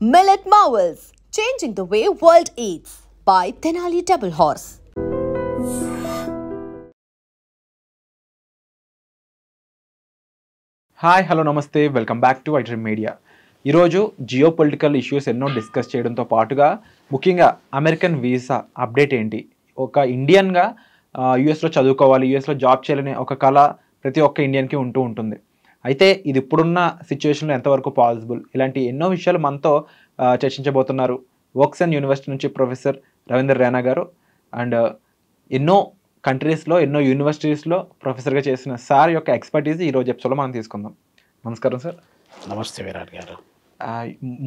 Millet Marvels, changing the way world eats by Tenali Double Horse. Hi hello నమస్తే welcome back to iDream media. ఈరోజు geopolitical issues ఎన్నో discuss చేయడంతో పాటుగా ముఖ్యంగా American visa update ఏంటి, ఒక ఇండియన్గా యూఎస్లో చదువుకోవాలి, యూఎస్లో జాబ్ చేయాలనే ఒక కళ ప్రతి ఒక్క ఇండియన్కి ఉంటుంది. అయితే ఇది ఇప్పుడున్న సిచ్యువేషన్లో ఎంతవరకు పాసిబుల్, ఇలాంటి ఎన్నో విషయాలు మనతో చర్చించబోతున్నారు వోక్సన్ యూనివర్సిటీ నుంచి ప్రొఫెసర్ రవీందర్ రైనా గారు. అండ్ ఎన్నో కంట్రీస్లో ఎన్నో యూనివర్సిటీస్లో ప్రొఫెసర్గా చేసిన సార్ యొక్క ఎక్స్పర్టీస్ ఈరోజు ఎపిసోడ్లో మనం తీసుకుందాం. నమస్కారం సార్. నమస్తే విరాట్ గారు.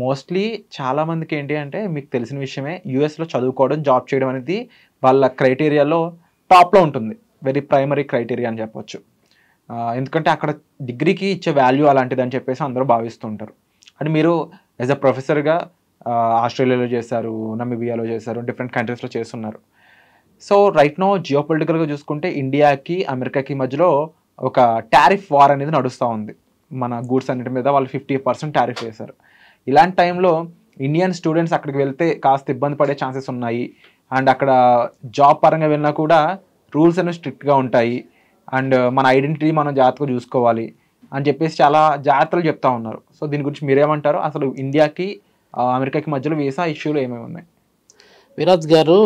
మోస్ట్లీ చాలామందికి ఏంటి అంటే మీకు తెలిసిన విషయమే, యూఎస్లో చదువుకోవడం జాబ్ చేయడం అనేది వాళ్ళ క్రైటీరియాలో టాప్లో ఉంటుంది, వెరీ ప్రైమరీ క్రైటీరియా అని చెప్పొచ్చు. ఎందుకంటే అక్కడ డిగ్రీకి ఇచ్చే వాల్యూ అలాంటిది అని చెప్పేసి అందరూ భావిస్తుంటారు. అండ్ మీరు యాజ్ అ ప్రొఫెసర్గా ఆస్ట్రేలియాలో చేశారు, నమీబియాలో చేశారు, డిఫరెంట్ కంట్రీస్లో చేస్తున్నారు. సో రైట్ నో జియో పొలిటికల్గా చూసుకుంటే ఇండియాకి అమెరికాకి మధ్యలో ఒక టారిఫ్ వార్ అనేది నడుస్తూ ఉంది. మన గూడ్స్ అన్నిటి మీద వాళ్ళు 50% టారిఫ్ వేశారు. ఇలాంటి టైంలో ఇండియన్ స్టూడెంట్స్ అక్కడికి వెళ్తే కాస్త ఇబ్బంది పడే ఛాన్సెస్ ఉన్నాయి. అండ్ అక్కడ జాబ్ పరంగా వెళ్ళినా కూడా రూల్స్ అనేవి స్ట్రిక్ట్గా ఉంటాయి. అండ్ మన ఐడెంటిటీ మనం జాగ్రత్తగా చూసుకోవాలి అని చెప్పేసి చాలా జాగ్రత్తలు చెప్తా ఉన్నారు. సో దీని గురించి మీరేమంటారు? అసలు ఇండియాకి అమెరికాకి మధ్యలో వీసా ఇష్యూలు ఏమేమి ఉన్నాయి? విరాట్ గారు,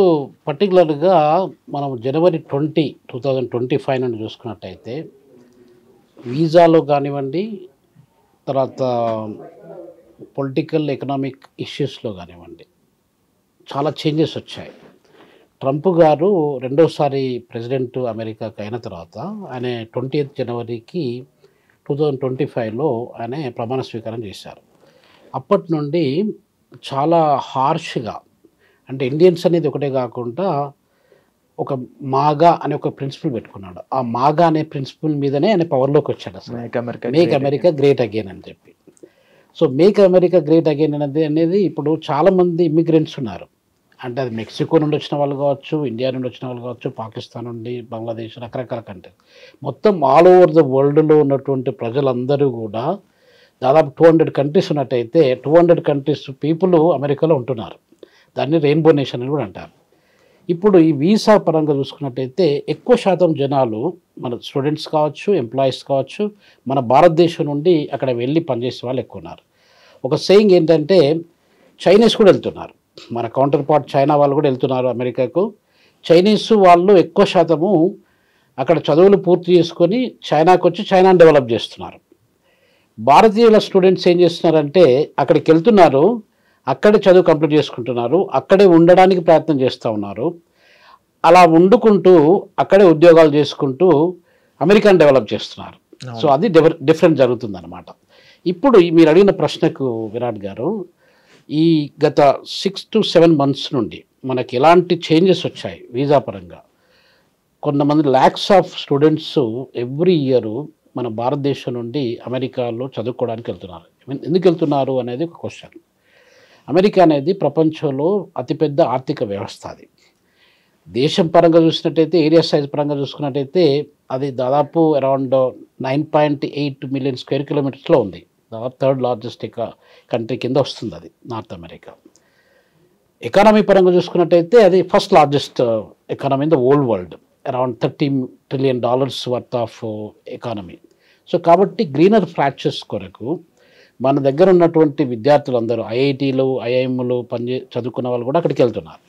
పర్టికులర్గా మనం జనవరి 2025 నుండి చూసుకున్నట్టయితే వీసాలో కానివ్వండి, తర్వాత పొలిటికల్ ఎకనామిక్ ఇష్యూస్లో కానివ్వండి చాలా చేంజెస్ వచ్చాయి. ట్రంప్ గారు రెండోసారి ప్రెసిడెంట్ అమెరికాకి అయిన తర్వాత ఆయన 20th జనవరికి 2025లో ఆయన ప్రమాణ స్వీకారం చేశారు. అప్పటి నుండి చాలా హార్ష్గా, అంటే ఇండియన్స్ అనేది ఒకటే కాకుండా ఒక మాగా అనే ఒక ప్రిన్సిపల్ పెట్టుకున్నాడు. ఆ మాగా అనే ప్రిన్సిపల్ మీదనే ఆయన పవర్లోకి వచ్చాడు. అసలు మేక్ అమెరికా గ్రేట్ అగైన్ అని చెప్పి. So make America great again అనేది ఇప్పుడు చాలామంది ఇమ్మిగ్రెంట్స్ ఉన్నారు. అంటే అది మెక్సికో నుండి వచ్చిన వాళ్ళు కావచ్చు, ఇండియా నుండి వచ్చిన వాళ్ళు కావచ్చు, పాకిస్తాన్ నుండి, బంగ్లాదేశ్, రకరకాల కంట్రీస్, మొత్తం ఆల్ ఓవర్ ద వరల్డ్లో ఉన్నటువంటి ప్రజలందరూ కూడా దాదాపు 200 కంట్రీస్ ఉన్నట్టయితే 200 కంట్రీస్ పీపుల్ అమెరికాలో ఉంటున్నారు. దాన్ని రెయిన్బో నేషన్ అని కూడా అంటారు. ఇప్పుడు ఈ వీసా పరంగా చూసుకున్నట్టయితే ఎక్కువ శాతం జనాలు మన స్టూడెంట్స్ కావచ్చు, ఎంప్లాయీస్ కావచ్చు, మన భారతదేశం నుండి అక్కడ వెళ్ళి పనిచేసే వాళ్ళు ఎక్కువ ఉన్నారు. ఒక సేయింగ్ ఏంటంటే చైనీస్ కూడా వెళ్తున్నారు, మన కౌంటర్ పార్ట్ చైనా వాళ్ళు కూడా వెళ్తున్నారు అమెరికాకు. చైనీస్ వాళ్ళు ఎక్కువ శాతము అక్కడ చదువులు పూర్తి చేసుకొని చైనాకు వచ్చి చైనాని డెవలప్ చేస్తున్నారు. భారతీయుల స్టూడెంట్స్ ఏం చేస్తున్నారంటే అక్కడికి వెళ్తున్నారు, అక్కడే చదువు కంప్లీట్ చేసుకుంటున్నారు, అక్కడే ఉండడానికి ప్రయత్నం చేస్తూ ఉన్నారు. అలా వండుకుంటూ అక్కడే ఉద్యోగాలు చేసుకుంటూ అమెరికాని డెవలప్ చేస్తున్నారు. సో అది డిఫరెంట్ జరుగుతుందన్నమాట. ఇప్పుడు మీరు అడిగిన ప్రశ్నకు విరాట్ గారు, ఈ గత 6 to 7 months నుండి మనకి ఎలాంటి చేంజెస్ వచ్చాయి వీసా పరంగా. కొంతమంది lakhs of students every year మన భారతదేశం నుండి అమెరికాలో చదువుకోవడానికి వెళ్తున్నారు. ఎందుకు వెళ్తున్నారు అనేది ఒక క్వశ్చన్. అమెరికా అనేది ప్రపంచంలో అతిపెద్ద ఆర్థిక వ్యవస్థ. అది దేశం పరంగా చూసినట్టయితే, ఏరియా సైజ్ పరంగా చూసుకున్నట్టయితే అది దాదాపు అరౌండ్ 9.8 million square kilometers ఉంది. దాదాపు 3rd largest కంట్రీ కింద వస్తుంది అది నార్త్ అమెరికా. ఎకానమీ పరంగా చూసుకున్నట్టయితే అది 1st largest economy in the old world, around $30 trillion worth of economy. So కాబట్టి గ్రీనర్ ఫ్రాక్చర్స్ కొరకు మన దగ్గర ఉన్నటువంటి విద్యార్థులందరూ ఐఐటీలు, ఐఐఎంలు చదువుకున్న వాళ్ళు కూడా అక్కడికి వెళ్తున్నారు.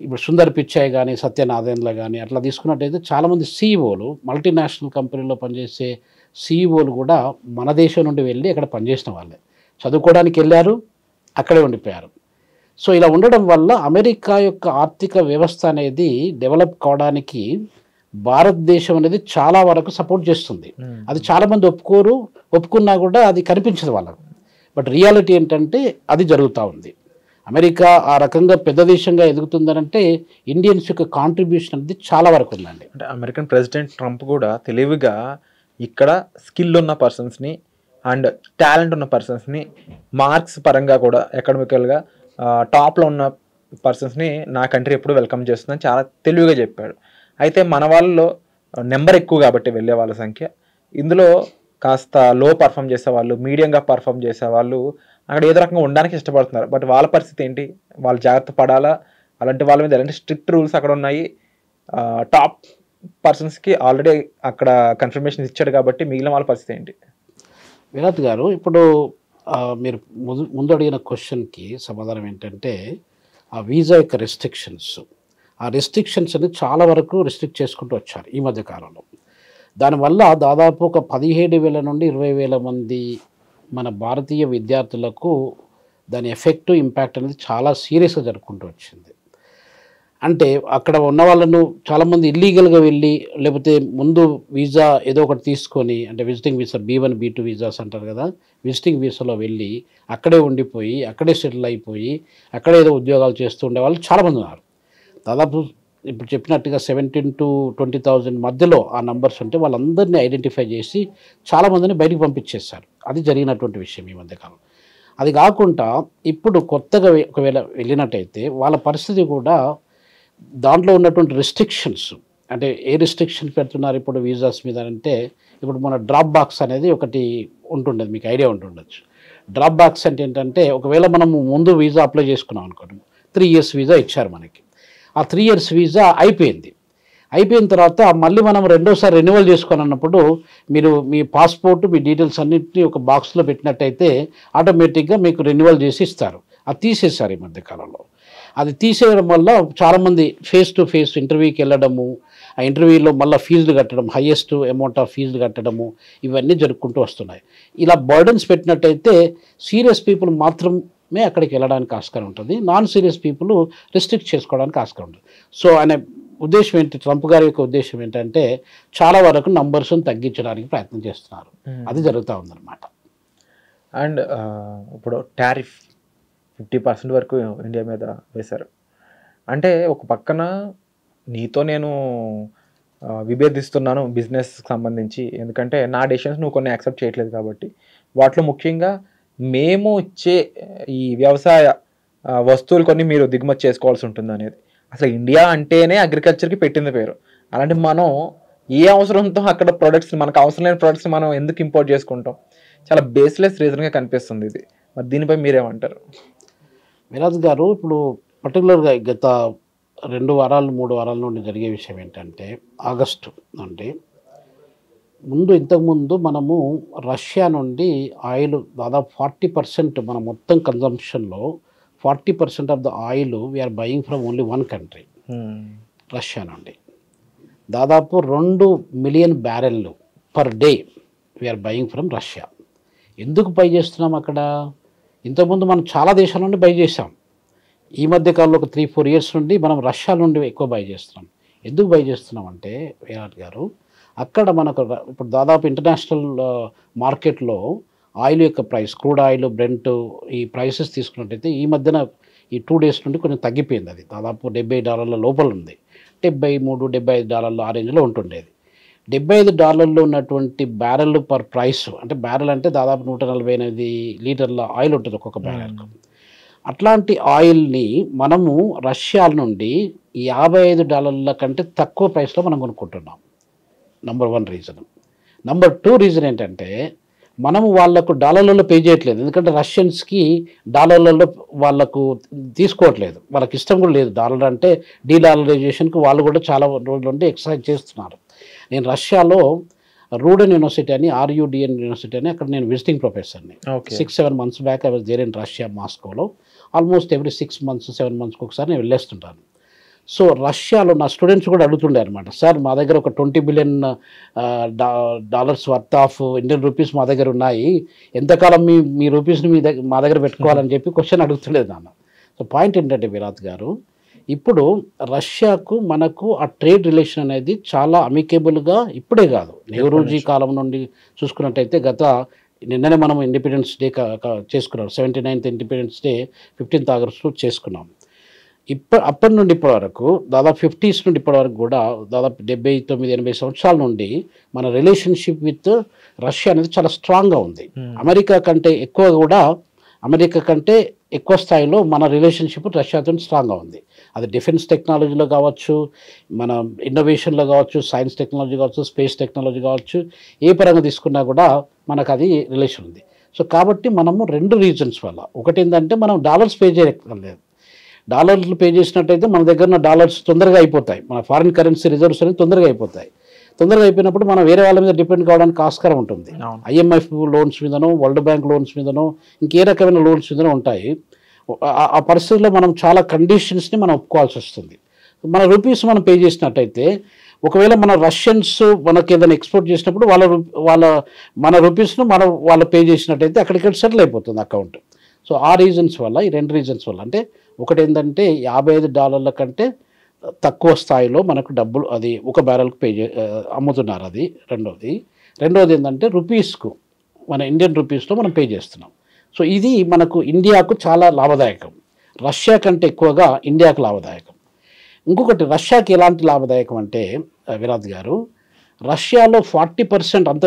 ఇప్పుడు సుందర్ పిచాయ్ కానీ, సత్యనారాయణలో కానీ అట్లా తీసుకున్నట్టయితే చాలామంది సీఈఓలు, మల్టీనేషనల్ కంపెనీలో పనిచేసే సీఈఓలు కూడా మన దేశం నుండి వెళ్ళి అక్కడ పనిచేసిన వాళ్ళే, చదువుకోవడానికి వెళ్ళారు, అక్కడే ఉండిపోయారు. సో ఇలా ఉండడం వల్ల అమెరికా యొక్క ఆర్థిక వ్యవస్థ అనేది డెవలప్ కావడానికి భారతదేశం అనేది చాలా వరకు సపోర్ట్ చేస్తుంది. అది చాలామంది ఒప్పుకున్నా కూడా అది కనిపించదు వాళ్ళకు. బట్ రియాలిటీ ఏంటంటే అది జరుగుతూ ఉంది. అమెరికా ఆ రకంగా పెద్ద దేశంగా ఎదుగుతుందనంటే ఇండియన్స్ యొక్క కాంట్రిబ్యూషన్ అనేది చాలా వరకు ఉందండి. అంటే అమెరికన్ ప్రెసిడెంట్ ట్రంప్ కూడా తెలివిగా ఇక్కడ స్కిల్ ఉన్న పర్సన్స్ని అండ్ టాలెంట్ ఉన్న పర్సన్స్ని మార్క్స్ పరంగా కూడా అకాడమికల్గా టాప్లో ఉన్న పర్సన్స్ని నా కంట్రీ ఎప్పుడు వెల్కమ్ చేస్తుందని చాలా తెలివిగా చెప్పాడు. అయితే మన వాళ్ళలో నెంబర్ ఎక్కువ కాబట్టి వెళ్ళే వాళ్ళ సంఖ్య, ఇందులో కాస్త లో పర్ఫామ్ చేసేవాళ్ళు, మీడియంగా పర్ఫామ్ చేసేవాళ్ళు అక్కడ ఏదో రకంగా ఉండడానికి ఇష్టపడుతున్నారు. బట్ వాళ్ళ పరిస్థితి ఏంటి? వాళ్ళు జాగ్రత్త పడాలా? అలాంటి వాళ్ళ మీద ఎలాంటి స్ట్రిక్ట్ రూల్స్ అక్కడ ఉన్నాయి? టాప్ పర్సన్స్కి ఆల్రెడీ అక్కడ కన్ఫర్మేషన్ ఇచ్చాడు కాబట్టి మిగిలిన వాళ్ళ పరిస్థితి ఏంటి? విరాట్ గారు, ఇప్పుడు మీరు ముందు అడిగిన క్వశ్చన్కి సమాధానం ఏంటంటే, ఆ వీసా యొక్క రెస్ట్రిక్షన్స్, ఆ రెస్ట్రిక్షన్స్ అనేది చాలా వరకు రెస్ట్రిక్ట్ చేసుకుంటూ వచ్చారు ఈ మధ్య కాలంలో. దానివల్ల దాదాపు ఒక 17,000 నుండి 20,000 మంది మన భారతీయ విద్యార్థులకు దాని ఎఫెక్ట్, ఇంపాక్ట్ అనేది చాలా సీరియస్గా జరుపుకుంటూ వచ్చింది. అంటే అక్కడ ఉన్న వాళ్ళను చాలామంది ఇల్లీగల్గా వెళ్ళి, లేకపోతే ముందు వీసా ఏదో ఒకటి తీసుకొని, అంటే visiting visa B1 B2 visas అంటారు కదా, విజిటింగ్ వీసాలో వెళ్ళి అక్కడే ఉండిపోయి, అక్కడే సెటిల్ అయిపోయి, అక్కడే ఏదో ఉద్యోగాలు చేస్తూ ఉండే వాళ్ళు చాలామంది ఉన్నారు. దాదాపు ఇప్పుడు చెప్పినట్టుగా 17,000 to 20,000 మధ్యలో ఆ నంబర్స్ ఉంటే వాళ్ళందరినీ ఐడెంటిఫై చేసి చాలామందిని బయటికి పంపించేశారు. అది జరిగినటువంటి విషయం ఈ మధ్యకాలం. అది కాకుండా ఇప్పుడు కొత్తగా ఒకవేళ వెళ్ళినట్టయితే వాళ్ళ పరిస్థితి కూడా, దాంట్లో ఉన్నటువంటి రెస్ట్రిక్షన్స్, అంటే ఏ రిస్ట్రిక్షన్స్ పెడుతున్నారు ఇప్పుడు వీసాస్ మీద అంటే, ఇప్పుడు మన డ్రాప్ బాక్స్ అనేది ఒకటి ఉంటుండేది, మీకు ఐడియా ఉంటుండొచ్చు. డ్రాప్ బాక్స్ అంటే ఏంటంటే, ఒకవేళ మనము ముందు వీసా అప్లై చేసుకున్నాం అనుకోండి, 3 years వీసా ఇచ్చారు మనకి. ఆ 3 years వీసా అయిపోయిన తర్వాత మళ్ళీ మనం రెండోసారి రెన్యువల్ చేసుకోవాలన్నప్పుడు మీరు మీ పాస్పోర్ట్, మీ డీటెయిల్స్ అన్నింటినీ ఒక బాక్స్లో పెట్టినట్టయితే ఆటోమేటిక్గా మీకు రెన్యువల్ చేసి ఇస్తారు. అది తీసేశారు ఈ మధ్యకాలంలో. అది తీసేయడం వల్ల చాలామంది ఫేస్ టు ఫేస్ ఇంటర్వ్యూకి వెళ్ళడము, ఆ ఇంటర్వ్యూలో మళ్ళీ ఫీజులు కట్టడం, హయ్యెస్ట్ అమౌంట్ ఆఫ్ ఫీజులు కట్టడము, ఇవన్నీ జరుపుకుంటూ వస్తున్నాయి. ఇలా బర్డన్స్ పెట్టినట్టయితే సీరియస్ పీపుల్ మాత్రమే అక్కడికి వెళ్ళడానికి ఆస్కారం ఉంటుంది, నాన్ సీరియస్ పీపుల్ రెస్ట్రిక్ట్ చేసుకోవడానికి ఆస్కారం ఉంటుంది. సో ఆయన ఉద్దేశం ఏంటి, ట్రంప్ గారి యొక్క ఉద్దేశం ఏంటంటే చాలా వరకు నంబర్స్ని తగ్గించడానికి ప్రయత్నం చేస్తున్నారు. అది జరుగుతూ ఉందన్నమాట. అండ్ ఇప్పుడు టారిఫ్ 50% వరకు ఇండియా మీద వేశారు. అంటే ఒక పక్కన నీతో నేను విభేదిస్తున్నాను బిజినెస్కి సంబంధించి, ఎందుకంటే నా డెసిషన్స్ నువ్వు కొన్ని యాక్సెప్ట్ చేయట్లేదు కాబట్టి. వాటిలో ముఖ్యంగా మేము ఇచ్చే ఈ వ్యవసాయ వస్తువులు కొన్ని మీరు దిగుమతి చేసుకోవాల్సి ఉంటుంది అనేది. అసలు ఇండియా అంటేనే అగ్రికల్చర్కి పెట్టింది పేరు. అలాంటి మనం ఏ అవసరంతో అక్కడ ప్రొడక్ట్స్, మనకు అవసరం లేని ప్రొడక్ట్స్ మనం ఎందుకు ఇంపోర్ట్ చేసుకుంటాం? చాలా బేస్లెస్ రీజన్గా కనిపిస్తుంది ఇది. మరి దీనిపై మీరేమంటారు? విరాజ్ గారు, ఇప్పుడు పర్టికులర్గా గత 2 వారాలు 3 వారాల నుండి జరిగే విషయం ఏంటంటే, ఆగస్టు నుండి ఇంతకుముందు మనము రష్యా నుండి ఆయిల్ దాదాపు 40%, మన మొత్తం కన్జంప్షన్లో 40% of the oil we're buying from only 1 country, Russia నుండి. దాదాపు 2 మిలియన్ బ్యారెళ్ళు per day we're buying from Russia. ఎందుకు బై చేస్తున్నాం అక్కడ? ఇంతకుముందు మనం చాలా దేశాల నుండి బై చేసాం. ఈ మధ్య కాలంలో ఒక 3-4 years నుండి మనం రష్యా నుండి ఎక్కువ బై చేస్తున్నాం. ఎందుకు బై చేస్తున్నాం అంటే విరాట్ గారు, అక్కడ మనకు ఇప్పుడు దాదాపు ఇంటర్నేషనల్ మార్కెట్లో ఆయిల్ యొక్క ప్రైస్, క్రూడ్ ఆయిల్, బ్రెంట్, ఈ ప్రైసెస్ తీసుకున్నట్టయితే ఈ మధ్యన ఈ 2 days నుండి కొంచెం తగ్గిపోయింది. అది దాదాపు $70 లోపల ఉంది. $73-75 ఆ రేంజ్లో ఉంటుండేది. $75 ఉన్నటువంటి బ్యారెల్ పర్ ప్రైస్, అంటే బ్యారెల్ అంటే దాదాపు 148 లీటర్ల ఆయిల్ ఉంటుంది ఒక్కొక్క బ్యారెల్కు. అట్లాంటి ఆయిల్ని మనము రష్యా నుండి $55 కంటే తక్కువ ప్రైస్లో మనం కొనుక్కుంటున్నాం. Number 1 reason. నంబర్ 2 రీజన్ ఏంటంటే, మనము వాళ్లకు డాలర్లలో పే చేయట్లేదు. ఎందుకంటే రష్యన్స్కి డాలర్లలో వాళ్ళకు తీసుకోవట్లేదు, వాళ్ళకి ఇష్టం కూడా లేదు. డాలర్ అంటే డీడాలరైజేషన్కి వాళ్ళు కూడా చాలా రోజుల నుండి ఎక్సర్సైజ్ చేస్తున్నారు. నేను రష్యాలో రూడెన్ యూనివర్సిటీ అని, RUDN యూనివర్సిటీ అని, అక్కడ నేను విజిటింగ్ ప్రొఫెసర్ని. 6-7 months back I was there in Russia, మాస్కోలో. ఆల్మోస్ట్ ఎవ్రీ 6 months 7 months ఒకసారి నేను వెళ్ళేస్తుంటాను. సో రష్యాలో నా స్టూడెంట్స్ కూడా అడుగుతుండే అనమాట, సార్ మా దగ్గర ఒక $20 billion worth of Indian rupees మా దగ్గర ఉన్నాయి, ఎంతకాలం మీ రూపీస్ని మా దగ్గర పెట్టుకోవాలని చెప్పి క్వశ్చన్ అడుగుతుండేది నాన్న. సో పాయింట్ ఏంటంటే విరాట్ గారు, ఇప్పుడు రష్యాకు మనకు ఆ ట్రేడ్ రిలేషన్ అనేది చాలా అమికేబుల్గా ఇప్పుడే కాదు, నెహ్రూజీ కాలం నుండి చూసుకున్నట్టయితే నిన్ననే మనం ఇండిపెండెన్స్ డే చేసుకున్నాం. 79th independence day 15th August చేసుకున్నాం. అప్పటి నుండి ఇప్పటి వరకు దాదాపు 50s నుండి ఇప్పటి వరకు కూడా దాదాపు 79-80 సంవత్సరాల నుండి మన రిలేషన్షిప్ విత్ రష్యా అనేది చాలా స్ట్రాంగ్గా ఉంది. అమెరికా కంటే ఎక్కువ స్థాయిలో మన రిలేషన్షిప్ రష్యాతో స్ట్రాంగ్గా ఉంది. అది డిఫెన్స్ టెక్నాలజీలో కావచ్చు, మన ఇన్నోవేషన్లో కావచ్చు, సైన్స్ టెక్నాలజీ కావచ్చు, స్పేస్ టెక్నాలజీ కావచ్చు, ఏ పరంగా తీసుకున్నా కూడా మనకు అది రిలేషన్ ఉంది. సో కాబట్టి మనము 2 రీజన్స్ వల్ల, ఒకటి ఏంటంటే మనం డాలర్స్ పే చేయలేదు. డాలర్లు పే చేసినట్టయితే మన దగ్గర ఉన్న డాలర్స్ తొందరగా అయిపోతాయి, మన ఫారిన్ కరెన్సీ రిజర్వ్స్ అనేది తొందరగా అయిపోతాయి. తొందరగా అయిపోయినప్పుడు మనం వేరే వాళ్ళ మీద డిపెండ్ కావడానికి ఆస్కారం ఉంటుంది. IMF లోన్స్ మీదనో, వరల్డ్ బ్యాంక్ లోన్స్ మీదనో, ఇంకే రకమైన లోన్స్ మీదనో ఉంటాయి. ఆ పరిస్థితుల్లో మనం చాలా కండిషన్స్ని మనం ఒప్పుకోవాల్సి వస్తుంది. మన రూపీస్ మనం పే చేసినట్టయితే, ఒకవేళ మన రష్యన్స్ మనకి ఏదైనా ఎక్స్పోర్ట్ చేసినప్పుడు మన రూపీస్ను వాళ్ళు పే చేసినట్టయితే అక్కడికి సెటిల్ అయిపోతుంది అకౌంట్. సో ఆ రీజన్స్ వల్ల, ఈ 2 రీజన్స్ వల్ల, అంటే ఒకటి ఏంటంటే $55 కంటే తక్కువ స్థాయిలో మనకు డబ్బులు అది ఒక బ్యారెల్కి అమ్ముతున్నారు, అది రెండోది ఏంటంటే రూపీస్కు, మన ఇండియన్ రూపీస్లో మనం పే చేస్తున్నాం. సో ఇది మనకు ఇండియాకు చాలా లాభదాయకం, రష్యా కంటే ఎక్కువగా ఇండియాకు లాభదాయకం. ఇంకొకటి రష్యాకి ఎలాంటి లాభదాయకం అంటే విరాట్ గారు, రష్యాలో 40% అంత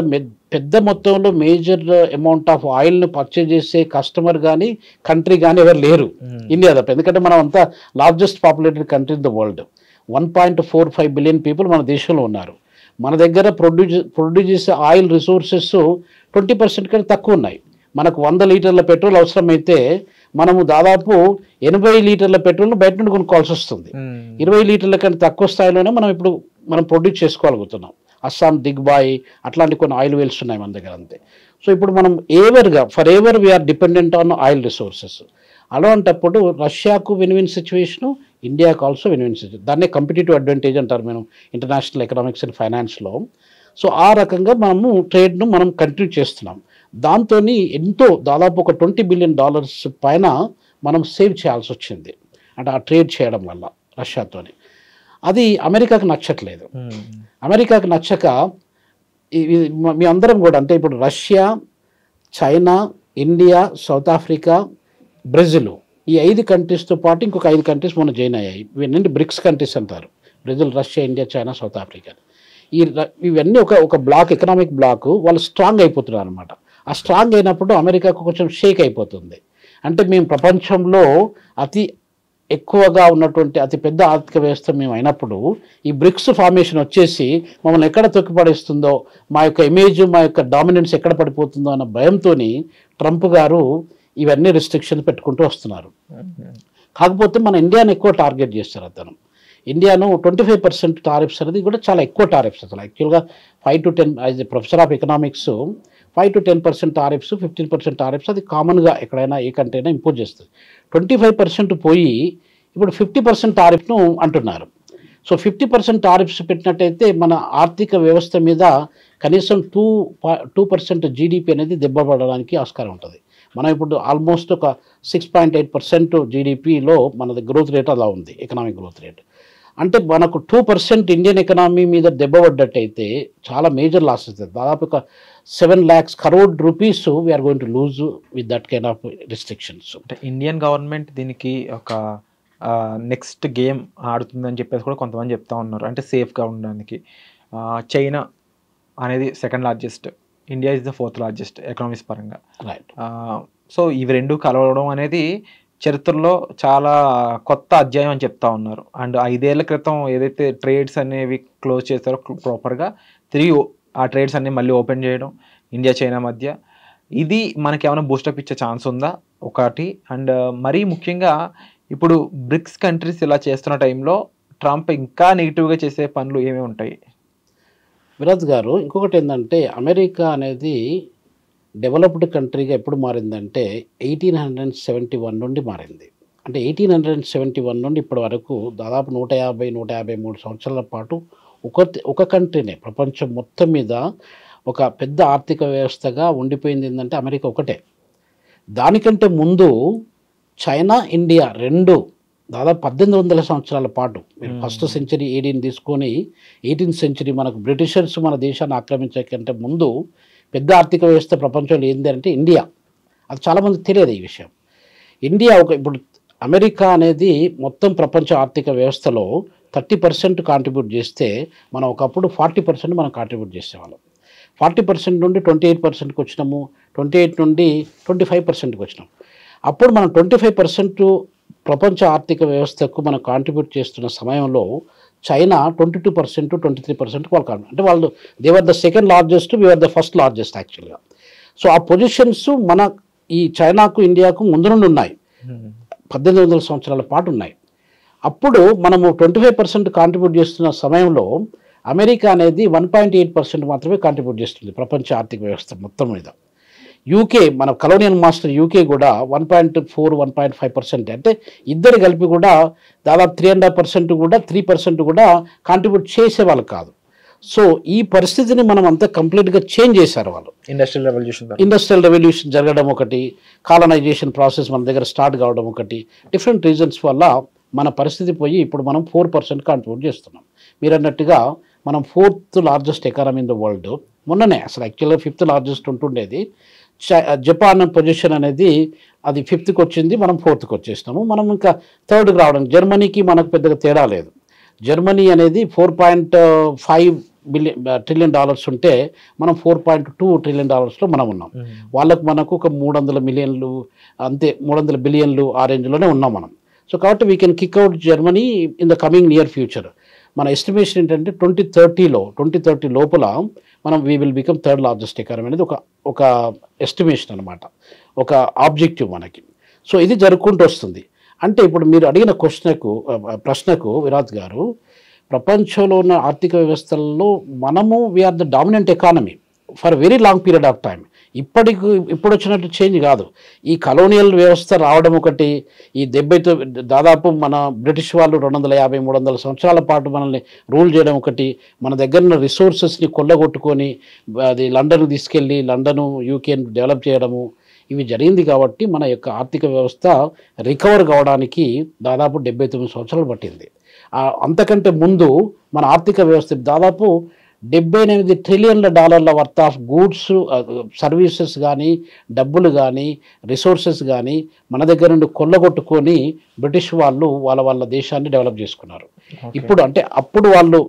పెద్ద మొత్తంలో మేజర్ అమౌంట్ ఆఫ్ ఆయిల్ను పర్చేజ్ చేసే కస్టమర్ కానీ కంట్రీ కానీ ఎవరు లేరు ఇండియా తప్ప. ఎందుకంటే మనం అంతా largest populated country in the world, 1.45 billion people మన దేశంలో ఉన్నారు. మన దగ్గర ప్రొడ్యూస్ చేసే ఆయిల్ రిసోర్సెస్ 20% కంటే తక్కువ ఉన్నాయి. మనకు 100 లీటర్ల పెట్రోల్ అవసరమైతే మనము దాదాపు 80 లీటర్ల పెట్రోల్ను బయట నుండి కొనుక్కోవాల్సి వస్తుంది. 20 లీటర్ల కంటే తక్కువ స్థాయిలోనే మనం ప్రొడ్యూస్ చేసుకోగలుగుతున్నాం. అస్సాం, దిగ్బాయ్ అట్లాంటి కొన్ని ఆయిల్ వెల్స్ ఉన్నాయి మన దగ్గర, అంతే. సో ఇప్పుడు మనం forever we are dependent on oil resources. అలాంటప్పుడు రష్యాకు విన్ సిచ్యువేషను, ఇండియాకు ఆల్సో విన్ సిచ్యువేషన్. దాన్నే కంపిటేటివ్ అడ్వాంటేజ్ అంటారు మనం ఇంటర్నేషనల్ ఎకనామిక్స్ అండ్ ఫైనాన్స్లో. సో ఆ రకంగా మనము ట్రేడ్ను మనం కంటిన్యూ చేస్తున్నాం. దాంతో దాదాపు ఒక $20 బిలియన్ పైన మనం సేవ్ చేయాల్సి వచ్చింది, అంటే ఆ ట్రేడ్ చేయడం వల్ల రష్యాతోని. అది అమెరికాకు నచ్చట్లేదు. అమెరికాకు నచ్చక మీ అందరం కూడా, అంటే ఇప్పుడు Russia, China, India, south Africa, Brazil, ఈ 5 కంట్రీస్తో పాటు ఇంకొక 5 కంట్రీస్ మొన్న జాయిన్ అయ్యాయి. ఇవన్నీ బ్రిక్స్ కంట్రీస్ అంటారు, Brazil, Russia, India, China, south Africa. ఇవన్నీ ఒక బ్లాక్, ఎకనామిక్ బ్లాక్. వాళ్ళు స్ట్రాంగ్ అయిపోతున్నారు అనమాట. ఆ స్ట్రాంగ్ అయినప్పుడు అమెరికాకు కొంచెం షేక్ అయిపోతుంది. అంటే మేము ప్రపంచంలో అతి ఎక్కువగా ఉన్నటువంటి అతి పెద్ద ఆర్థిక వ్యవస్థ మేము అయినప్పుడు ఈ బ్రిక్స్ ఫార్మేషన్ వచ్చేసి మమ్మల్ని ఎక్కడ తొక్కిపడేస్తుందో, మా యొక్క ఇమేజ్, మా యొక్క డామినెన్స్ ఎక్కడ పడిపోతుందో అన్న భయంతో ట్రంప్ గారు ఇవన్నీ రిస్ట్రిక్షన్స్ పెట్టుకుంటూ వస్తున్నారు. కాకపోతే మన ఇండియాను ఎక్కువ టార్గెట్ చేస్తారు అతను. ఇండియాను 25% టారిఫ్స్ అనేది కూడా చాలా ఎక్కువ టారిఫ్స్. అసలు యాక్చువల్గా 5 to 10 as a professor of economics 5 to 10% tariffs, 15% tariffs అది కామన్గా ఎక్కడైనా ఏ కంట్రీ అయినా ఇంపోజ్ చేస్తుంది. 25% పోయి ఇప్పుడు 50% టారిఫ్ను అంటున్నారు. సో 50% టారిఫ్స్ పెట్టినట్టయితే మన ఆర్థిక వ్యవస్థ మీద కనీసం 2% జీడిపి అనేది దెబ్బపడడానికి ఆస్కారం ఉంటుంది. మనం ఇప్పుడు ఆల్మోస్ట్ ఒక 6.8% జీడిపిలో మన గ్రోత్ రేట్ అలా ఉంది, ఎకనామిక్ గ్రోత్ రేట్. అంటే మనకు 2% ఇండియన్ ఎకనామీ మీద దెబ్బపడ్డట్టయితే చాలా మేజర్ లాస్ అవుతుంది. దాదాపు ఒక 7 lakhs crore rupees we are going to lose with that kind of restrictions. అంటే ఇండియన్ గవర్నమెంట్ దీనికి ఒక నెక్స్ట్ గేమ్ ఆడుతుందని చెప్పేసి కూడా కొంతమంది చెప్తా ఉన్నారు, అంటే సేఫ్గా ఉండడానికి. చైనా అనేది 2nd largest, India is the 4th largest economics పరంగా. రైట్. సో ఇవి 2 కలవడం అనేది చరిత్రలో చాలా కొత్త అధ్యాయం అని చెప్తా ఉన్నారు. అండ్ 5 ఏళ్ల క్రితం ఏదైతే ట్రేడ్స్ అనేవి క్లోజ్ చేస్తారో ప్రాపర్గా తిరిగి ఆ ట్రేడ్స్ అన్ని మళ్ళీ ఓపెన్ చేయడం ఇండియా చైనా మధ్య, ఇది మనకి ఏమైనా బూస్టప్ ఇచ్చే ఛాన్స్ ఉందా ఒకటి? అండ్ మరీ ముఖ్యంగా ఇప్పుడు బ్రిక్స్ కంట్రీస్ ఇలా చేస్తున్న టైంలో ట్రంప్ ఇంకా నెగిటివ్గా చేసే పనులు ఏమేమి ఉంటాయి? విరాజ్ గారు, ఇంకొకటి ఏంటంటే అమెరికా అనేది డెవలప్డ్ కంట్రీగా ఎప్పుడు మారిందంటే 1871 నుండి మారింది. అంటే 1871 నుండి ఇప్పటి వరకు దాదాపు 150-153 సంవత్సరాల పాటు ఒక కంట్రీనే ప్రపంచం మొత్తం మీద ఒక పెద్ద ఆర్థిక వ్యవస్థగా ఉండిపోయింది. ఏంటంటే అమెరికా ఒకటే. దానికంటే ముందు చైనా, ఇండియా 2 దాదాపు 1800 సంవత్సరాల పాటు, మీరు 1st century ADని తీసుకొని 18th century మనకు బ్రిటిషర్స్ మన దేశాన్ని ఆక్రమించే కంటే ముందు పెద్ద ఆర్థిక వ్యవస్థ ప్రపంచంలో ఏంటి అంటే ఇండియా. అది చాలామందికి తెలియదు ఈ విషయం. ఇండియా ఇప్పుడు అమెరికా అనేది మొత్తం ప్రపంచ ఆర్థిక వ్యవస్థలో 30% కాంట్రిబ్యూట్ చేస్తే మనం ఒకప్పుడు 40% మనం కాంట్రిబ్యూట్ చేసేవాళ్ళం. 40% నుండి 28%కి వచ్చినాము, 28 నుండి 25%కి వచ్చినాం. అప్పుడు మనం 25% ప్రపంచ ఆర్థిక వ్యవస్థకు మనం కాంట్రిబ్యూట్ చేస్తున్న సమయంలో చైనా 22%, 23% వాళ్ళు కాంట్రిబ్యూట్. అంటే వాళ్ళు they were the 2nd largest, we're the 1st largest యాక్చువల్గా. సో ఆ పొజిషన్స్ మన ఈ చైనాకు ఇండియాకు ముందు నుండి ఉన్నాయి, 1800 సంవత్సరాల పాటు ఉన్నాయి. అప్పుడు మనము 25% కాంట్రిబ్యూట్ చేస్తున్న సమయంలో అమెరికా అనేది 1.8% మాత్రమే కాంట్రిబ్యూట్ చేస్తుంది ప్రపంచ ఆర్థిక వ్యవస్థ మొత్తం మీద. యూకే, మన కలోనియల్ మాస్టర్ యూకే కూడా 1.4-1.5%, అంటే ఇద్దరు కలిపి కూడా దాదాపు 3.5% కూడా 3% కూడా కాంట్రిబ్యూట్ చేసేవాళ్ళు కాదు. సో ఈ పరిస్థితిని మనం అంతా కంప్లీట్గా చేంజ్ చేశారు వాళ్ళు. ఇండస్ట్రియల్ రెవల్యూషన్ జరగడం ఒకటి, కాలనైజేషన్ ప్రాసెస్ మన దగ్గర స్టార్ట్ కావడం ఒకటి, డిఫరెంట్ రీజన్స్ వల్ల మన పరిస్థితి పోయి ఇప్పుడు మనం 4% కాంట్రిబ్యూట్ చేస్తున్నాం. మీరు అన్నట్టుగా మనం 4th largest economy in the world. మొన్ననే అసలు యాక్చువల్గా 5th లార్జెస్ట్ ఉంటుండేది. జపాన్ పొజిషన్ అనేది అది 5th వచ్చింది, మనం 4th వచ్చేసినాము. మనం ఇంకా 3rd రావడం. జర్మనీకి మనకు పెద్దగా తేడా లేదు. జర్మనీ అనేది $4.5 ట్రిలియన్ ఉంటే మనం $4.2 ట్రిలియన్ మనం ఉన్నాం. వాళ్ళకు మనకు ఒక 300 మిలియన్లు అంతే, 300 బిలియన్లు ఆ రేంజ్లోనే ఉన్నాం మనం. సో కాబట్టి we can kick out Germany in the coming near future. మన ఎస్టిమేషన్ ఏంటంటే 2030 లోపల మనం we will become 3rd largest economy అనేది ఒక ఎస్టిమేషన్ అనమాట, ఒక ఆబ్జెక్టివ్ మనకి. సో ఇది జరుపుకుంటూ వస్తుంది. అంటే ఇప్పుడు మీరు అడిగిన ప్రశ్నకు విరాట్ గారు, ప్రపంచంలో ఉన్న ఆర్థిక వ్యవస్థల్లో మనము we are the dominant economy for very long period of time. ఇప్పుడు వచ్చినట్టు చేంజ్ కాదు. ఈ కలోనియల్ వ్యవస్థ రావడం ఒకటి, ఈ దాదాపు మన బ్రిటిష్ వాళ్ళు 250-300 సంవత్సరాల పాటు మనల్ని రూల్ చేయడం ఒకటి, మన దగ్గర ఉన్న రిసోర్సెస్ని కొల్లగొట్టుకొని అది లండన్కి తీసుకెళ్ళి లండను యూకేని డెవలప్ చేయడము, ఇవి జరిగింది. కాబట్టి మన యొక్క ఆర్థిక వ్యవస్థ రికవర్ కావడానికి దాదాపు 79 సంవత్సరాలు పట్టింది. అంతకంటే ముందు మన ఆర్థిక వ్యవస్థ దాదాపు $78 ట్రిలియన్ల వర్త్ ఆఫ్ గూడ్స్, సర్వీసెస్ కానీ, డబ్బులు కానీ, రిసోర్సెస్ కానీ మన దగ్గర నుండి కొల్లగొట్టుకొని బ్రిటిష్ వాళ్ళు వాళ్ళ దేశాన్ని డెవలప్ చేసుకున్నారు. ఇప్పుడు అంటే అప్పుడు వాళ్ళు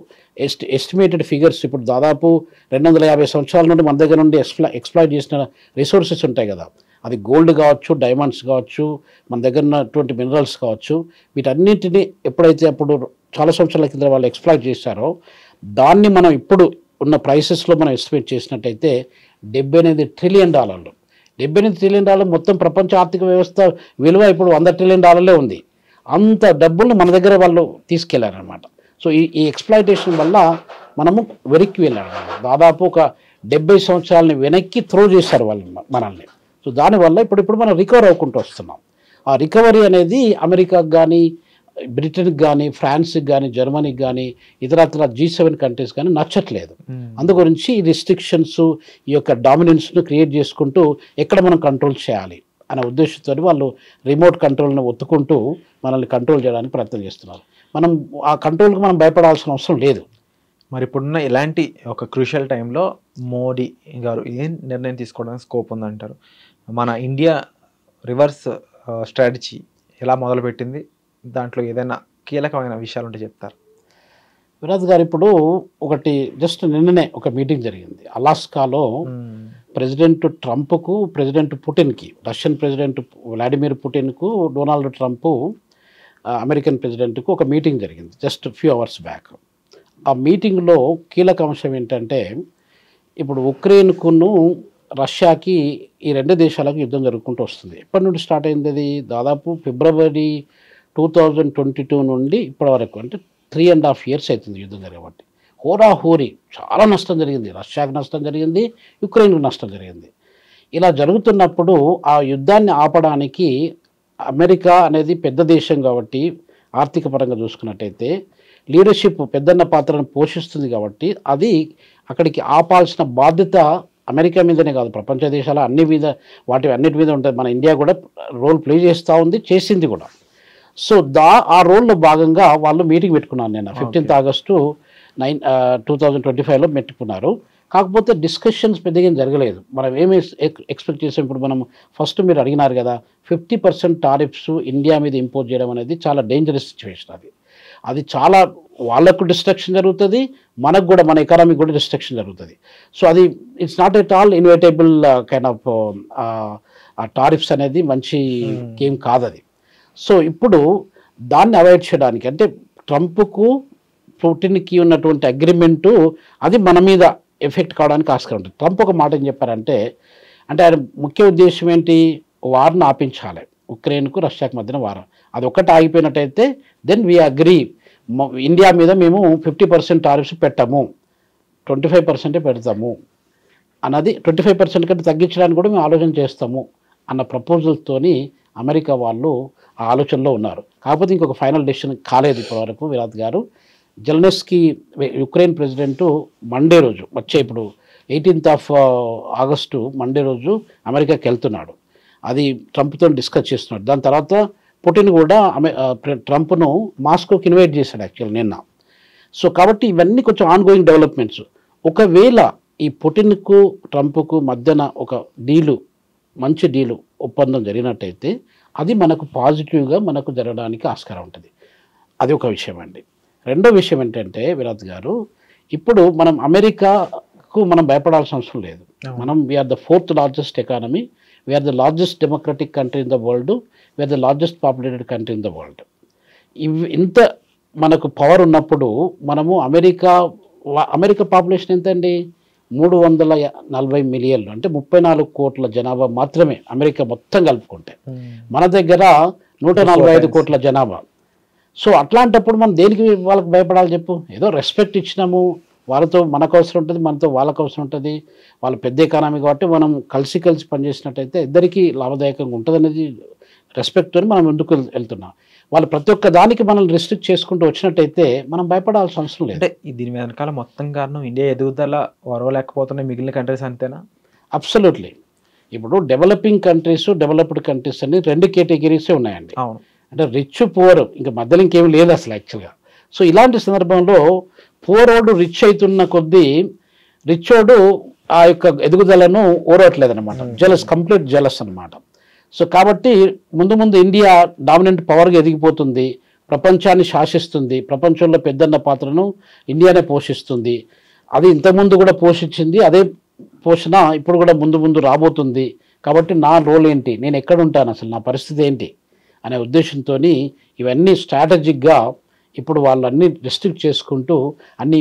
ఎస్టిమేటెడ్ ఫిగర్స్, ఇప్పుడు దాదాపు 250 సంవత్సరాల నుండి మన దగ్గర నుండి ఎక్స్ప్లాయిట్ చేసిన రిసోర్సెస్ ఉంటాయి కదా, అది గోల్డ్ కావచ్చు, డైమండ్స్ కావచ్చు, మన దగ్గర ఉన్నటువంటి మినరల్స్ కావచ్చు, వీటన్నింటినీ ఎప్పుడైతే అప్పుడు చాలా సంవత్సరాల కింద వాళ్ళు ఎక్స్ప్లాయిట్ చేశారో దాన్ని మనం ఇప్పుడు ఉన్న ప్రైసెస్లో మనం ఎస్టిమేట్ చేసినట్టయితే $78 ట్రిలియన్. $78 ట్రిలియన్ మొత్తం ప్రపంచ ఆర్థిక వ్యవస్థ విలువ ఇప్పుడు $100 ట్రిలియన్ ఉంది. అంత డబ్బులు మన దగ్గర వాళ్ళు తీసుకెళ్లారనమాట. సో ఈ ఎక్స్ప్లాయిటేషన్ వల్ల మనము వెనక్కి వెళ్ళారనమాట. దాదాపు ఒక 70 సంవత్సరాలని వెనక్కి త్రో చేశారు వాళ్ళు మనల్ని. సో దానివల్ల ఇప్పుడు మనం రికవర్ అవ్వకుంటూ వస్తున్నాం. ఆ రికవరీ అనేది అమెరికాకు కానీ, బ్రిటన్కి కానీ, ఫ్రాన్స్కి కానీ, జర్మనీకి కానీ, ఇతరత్ర G7 కంట్రీస్ కానీ నచ్చట్లేదు. అందుగురించి ఈ రిస్ట్రిక్షన్స్, ఈ యొక్క డామినెన్స్ను క్రియేట్ చేసుకుంటూ ఎక్కడ మనం కంట్రోల్ చేయాలి అనే ఉద్దేశంతో వాళ్ళు రిమోట్ కంట్రోల్ని ఒత్తుకుంటూ మనల్ని కంట్రోల్ చేయడానికి ప్రయత్నం చేస్తున్నారు. మనం ఆ కంట్రోల్కి మనం భయపడాల్సిన అవసరం లేదు. మరి ఇప్పుడున్న ఇలాంటి ఒక క్రూషియల్ టైంలో మోడీ గారు ఏం నిర్ణయం తీసుకోవడానికి స్కోప్ ఉందంటారు? మన ఇండియా రివర్స్ స్ట్రాటజీ ఎలా మొదలుపెట్టింది, దాంట్లో ఏదైనా కీలకమైన విషయాలు ఉంటే చెప్తారు? విరాజ్ గారు, ఇప్పుడు ఒకటి జస్ట్ నిన్ననే ఒక మీటింగ్ జరిగింది అలాస్కాలో. ప్రెసిడెంట్ ట్రంప్కు, ప్రెసిడెంట్ పుటిన్కి, రష్యన్ ప్రెసిడెంట్ వ్లాడిమిర్ పుటిన్కు, డొనాల్డ్ ట్రంప్ అమెరికన్ ప్రెసిడెంట్కు ఒక మీటింగ్ జరిగింది జస్ట్ ఫ్యూ అవర్స్ బ్యాక్. ఆ మీటింగ్లో కీలక అంశం ఏంటంటే, ఇప్పుడు ఉక్రెయిన్కును రష్యాకి, ఈ రెండు దేశాలకు యుద్ధం జరుగుకుంటూ వస్తుంది. ఎప్పటి నుండి స్టార్ట్ అయింది? అది దాదాపు ఫిబ్రవరి 2022 నుండి ఇప్పటి వరకు, అంటే 3.5 years అవుతుంది యుద్ధం జరగబట్టి. హోరాహోరీ చాలా నష్టం జరిగింది. రష్యాకి నష్టం జరిగింది, యుక్రెయిన్కు నష్టం జరిగింది. ఇలా జరుగుతున్నప్పుడు ఆ యుద్ధాన్ని ఆపడానికి అమెరికా అనేది పెద్ద దేశం కాబట్టి, ఆర్థిక పరంగా చూసుకున్నట్టయితే లీడర్షిప్ పెద్దన్న పాత్రను పోషిస్తుంది కాబట్టి, అది అక్కడికి ఆపాల్సిన బాధ్యత అమెరికా మీదనే కాదు, ప్రపంచ దేశాల అన్నిటి మీద ఉంటుంది. మన ఇండియా కూడా రోల్ ప్లే చేస్తూ ఉంది, చేసింది కూడా. సో ఆ రోల్లో భాగంగా వాళ్ళు మీటింగ్ పెట్టుకున్నారు నిన్న 15th August 2025లో పెట్టుకున్నారు. కాకపోతే డిస్కషన్స్ పెద్దగా జరగలేదు. మనం ఏమి ఎక్స్పెక్ట్ చేసాం? ఇప్పుడు మనం ఫస్ట్ మీరు అడిగినారు కదా, 50% టారిఫ్స్ ఇండియా మీద ఇంపోజ్ చేయడం అనేది చాలా డేంజరస్ సిచ్యువేషన్. అది చాలా వాళ్ళకు డిస్ట్రక్షన్ జరుగుతుంది, మనకు కూడా, మన ఎకానమీకి కూడా డిస్ట్రక్షన్ జరుగుతుంది. సో అది it's not at all inevitable kind of ఆ టారిఫ్స్ అనేది మంచి గేమ్ కాదు అది. సో ఇప్పుడు దాన్ని అవాయిడ్ చేయడానికి, అంటే ట్రంప్కు పుటిన్కి ఉన్నటువంటి అగ్రిమెంటు అది మన మీద ఎఫెక్ట్ కావడానికి ఆస్కారం ఉంటుంది. ట్రంప్ ఒక మాట ఏం చెప్పారంటే, అంటే ఆయన ముఖ్య ఉద్దేశం ఏంటి, వార్ను ఆపించాలి, ఉక్రెయిన్కు రష్యాకు మధ్యన వారం. అది ఒక్కటి ఆగిపోయినట్టయితే దెన్ వీ అగ్రీ, ఇండియా మీద మేము 50% టారిఫ్స్ పెట్టము, 25% పెడతాము అన్నది, 25% కంటే తగ్గించడానికి కూడా మేము ఆలోచన చేస్తాము అన్న ప్రపోజల్తోని అమెరికా వాళ్ళు ఆ ఆలోచనలో ఉన్నారు. కాకపోతే ఇంకొక ఫైనల్ డెసిషన్ కాలేదు ఇప్పటివరకు. విరాట్ గారు, జెలెన్స్కీ యుక్రెయిన్ ప్రెసిడెంట్ మండే రోజు, వచ్చే ఇప్పుడు 18th ఆగస్టు మండే రోజు అమెరికాకి వెళ్తున్నాడు. అది ట్రంప్తో డిస్కస్ చేస్తున్నాడు. దాని తర్వాత పుటిన్ కూడా ట్రంప్ను మాస్కోకి ఇన్వైట్ చేశాడు యాక్చువల్ నిన్న. సో కాబట్టి ఇవన్నీ కొంచెం ఆన్గోయింగ్ డెవలప్మెంట్స్. ఒకవేళ ఈ పుటిన్కు ట్రంప్కు మధ్యన ఒక మంచి డీలు ఒప్పందం జరిగినట్టయితే అది మనకు పాజిటివ్గా మనకు జరగడానికి ఆస్కారం ఉంటుంది. అది ఒక విషయం అండి. రెండో విషయం ఏంటంటే విరాట్ గారు, ఇప్పుడు మనం అమెరికాకు మనం భయపడాల్సిన అవసరం లేదు. మనం we are the 4th largest economy, we are the largest democratic country in the world, we are the largest populated country in the world. ఇంత మనకు పవర్ ఉన్నప్పుడు మనము అమెరికా పాపులేషన్ ఎంత అండి, 340 మిలియన్లు, అంటే 34 కోట్ల జనాభా మాత్రమే అమెరికా మొత్తం కలుపుకుంటే. మన దగ్గర 145 కోట్ల జనాభా. సో అట్లాంటప్పుడు మనం దేనికి వాళ్ళకి భయపడాలి చెప్పు? ఏదో రెస్పెక్ట్ ఇచ్చినాము, వాళ్ళతో మనకు అవసరం ఉంటుంది, మనతో వాళ్ళకు అవసరం ఉంటుంది. వాళ్ళ పెద్ద ఎకానమీ కాబట్టి మనం కలిసి పనిచేసినట్టయితే ఇద్దరికీ లాభదాయకంగా ఉంటుంది అనేది రెస్పెక్ట్తో మనం ముందుకు వెళ్తున్నాం. వాళ్ళు ప్రతి ఒక్క దానికి మనల్ని రిస్ట్రిక్ట్ చేసుకుంటూ వచ్చినట్టయితే మనం భయపడాల్సిన అవసరం లేదు. అంటే దీని వెనకాల మొత్తం కారణం ఇండియా ఎదుగుదల వరవలేకపోతున్నాయి మిగిలిన కంట్రీస్ అంతేనా? అబ్సల్యూట్లీ. ఇప్పుడు డెవలపింగ్ కంట్రీస్, డెవలప్డ్ కంట్రీస్ అని 2 కేటగిరీసే ఉన్నాయండి. అవును. అంటే రిచ్ పువర్, ఇంకా మధ్యలో ఇంకేం లేదు అసలు యాక్చువల్గా. సో ఇలాంటి సందర్భంలో పూరోడు రిచ్ అవుతున్న కొద్దీ రిచోడు ఆ యొక్క ఎదుగుదలను ఓరవట్లేదన్నమాట. కంప్లీట్ జెలస్ అనమాట. సో కాబట్టి ముందు ఇండియా డామినెంట్ పవర్గా ఎదిగిపోతుంది, ప్రపంచాన్ని శాసిస్తుంది, ప్రపంచంలో పెద్దన్న పాత్రను ఇండియానే పోషిస్తుంది. అది ఇంతకుముందు కూడా పోషించింది, అదే పోషణ ఇప్పుడు కూడా ముందు రాబోతుంది. కాబట్టి నా రోల్ ఏంటి, నేను ఎక్కడ ఉంటాను, అసలు నా పరిస్థితి ఏంటి అనే ఉద్దేశంతో ఇవన్నీ స్ట్రాటజిక్గా ఇప్పుడు వాళ్ళన్నీ రిస్ట్రిక్ట్ చేసుకుంటూ అన్ని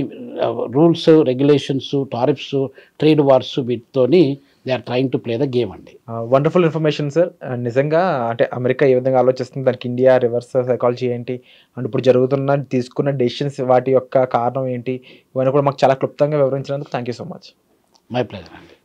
rules, regulations, tariffs, trade wars వీటితోని they are trying to play the game అండి. Wonderful information sir. నిజంగా అంటే అమెరికా ఏ విధంగా ఆలోచిస్తుంది, దానికి ఇండియా రివర్స్ సైకాలజీ ఏంటి, అండ్ ఇప్పుడు తీసుకున్న డెసిషన్స్ వాటి యొక్క కారణం ఏంటి, ఇవన్నీ కూడా మాకు చాలా క్లుప్తంగా వివరించినందుకు thank you so much. My pleasure అండి.